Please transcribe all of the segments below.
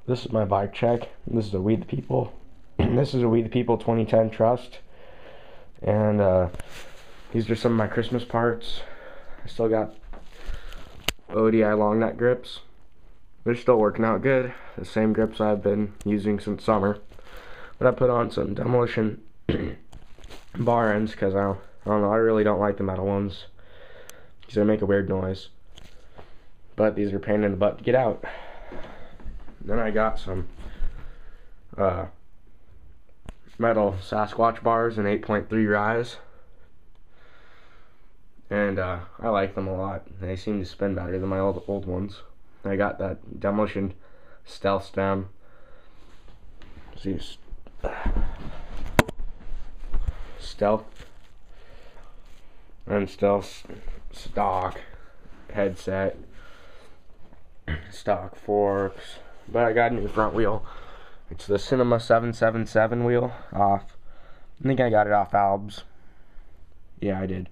This is my bike check. This is a We the People. This is a We the People 2010 Trust. And these are some of my Christmas parts. I still got ODI long neck grips. They're still working out good. The same grips I've been using since summer. But I put on some Demolition bar ends because I don't know, I really don't like the metal ones because they make a weird noise. But these are pain in the butt to get out. Then I got some metal Sasquatch bars in 8.3 rise. And I like them a lot. They seem to spin better than my old ones. I got that Demolition Stealth stem. See, Stealth and Stealth stock headset, stock forks. But I got a new front wheel. It's the Cinema 777 wheel off. I think I got it off Albs. Yeah, I did.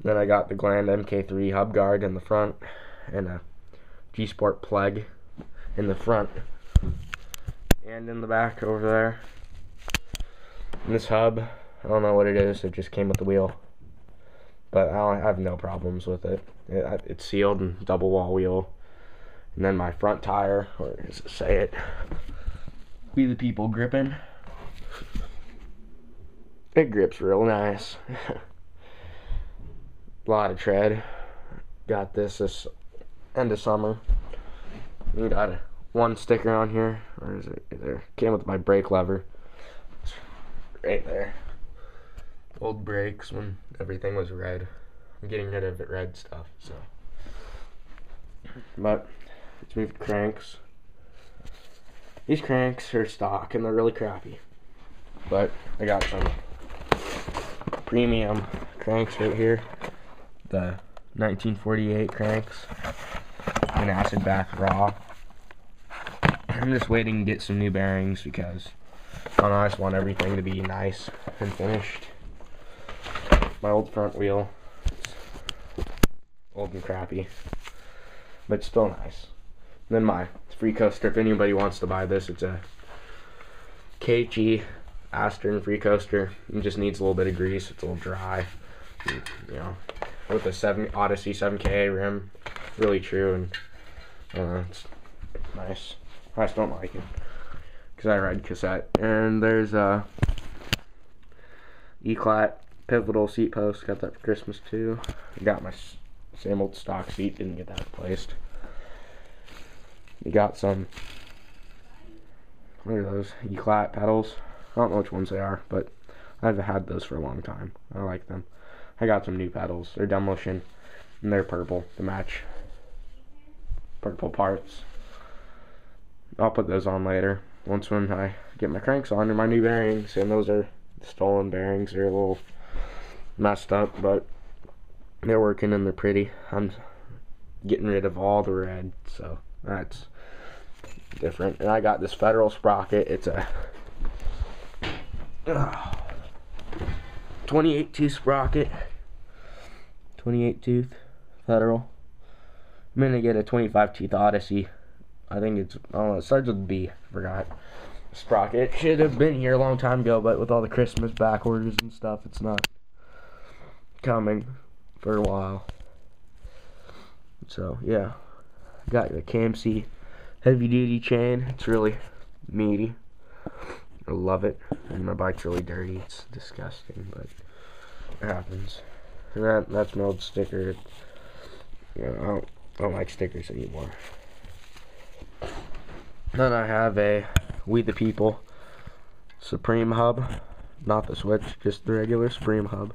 Then I got the Gland MK3 hub guard in the front and a G-Sport plug in the front and in the back over there. And this hub, I don't know what it is. It just came with the wheel, but I have no problems with it. It's sealed and double wall wheel. And then my front tire, or does it say it? We the People gripping. It grips real nice. A lot of tread. Got this end of summer. We got one sticker on here. Or is it there? Came with my brake lever. It's right there. Old brakes when everything was red. I'm getting rid of it red stuff, so. But let's move to cranks. These cranks are stock and they're really crappy. But I got some premium cranks right here. The 1948 cranks in acid bath raw. I'm just waiting to get some new bearings because I don't know, I just want everything to be nice and finished. My old front wheel, it's old and crappy, but still nice. And then my free coaster, if anybody wants to buy this, it's a KG Astern free coaster. It just needs a little bit of grease. It's a little dry, you know, with the Odyssey 7K rim, really true, and I don't know, it's nice. I just don't like it because I ride cassette. And there's a Eclat pivotal seat post. Got that for Christmas too. I got my same old stock seat. Didn't get that replaced. You got some, what are those? Eclat pedals. I don't know which ones they are, but I've had those for a long time. I like them. I got some new pedals. They're Demolition, and they're purple to match purple parts. I'll put those on later, once when I get my cranks on and my new bearings. And those are stolen bearings. They're a little messed up, but they're working and they're pretty. I'm getting rid of all the red, so that's different. And I got this Federal sprocket. It's a 28 tooth sprocket. 28 tooth Federal. I'm gonna get a 25 tooth Odyssey. I think it's, I don't know, it starts with B. Forgot. Sprocket should have been here a long time ago, but with all the Christmas back orders and stuff, it's not coming for a while. So yeah, got the KMC heavy duty chain. It's really meaty. I love it. And my bike's really dirty. It's disgusting, but it happens. And that's my old sticker. You know, I don't like stickers anymore. Then I have a We the People Supreme hub, not the switch, just the regular Supreme hub,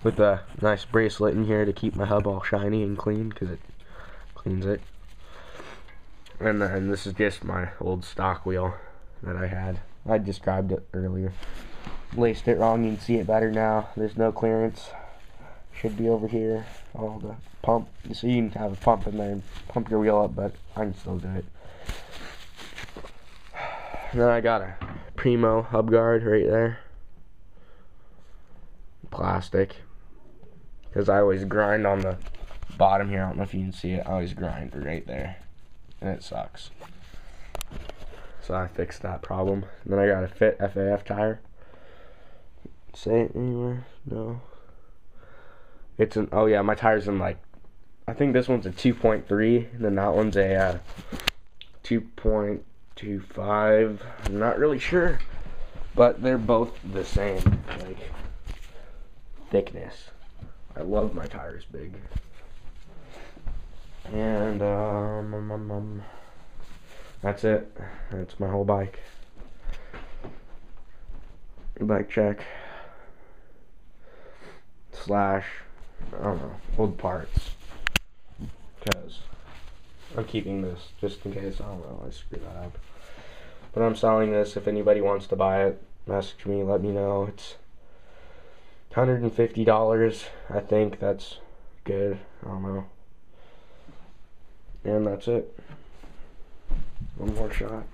with a nice bracelet in here to keep my hub all shiny and clean because it cleans it. And then this is just my old stock wheel that I had. I described it earlier. Laced it wrong. You can see it better now. There's no clearance. Should be over here. All the pump. So you can have a pump in there and pump your wheel up, but I can still do it. And then I got a Primo hub guard right there. Plastic. Because I always grind on the bottom here. I don't know if you can see it. I always grind right there. And it sucks. so I fixed that problem. And then I got a Fit FAF tire. Say it anywhere? No. It's an, oh yeah, my tire's in like, I think this one's a 2.3, and then that one's a 2.25. I'm not really sure, but they're both the same, like, thickness. I love my tires big. And that's it. That's my whole bike. Bike check. Slash, I don't know, old parts. Because I'm keeping this just in case, I don't know, I screwed that up. But I'm selling this. If anybody wants to buy it, message me, let me know. It's $150. I think that's good. I don't know. And that's it. One more shot.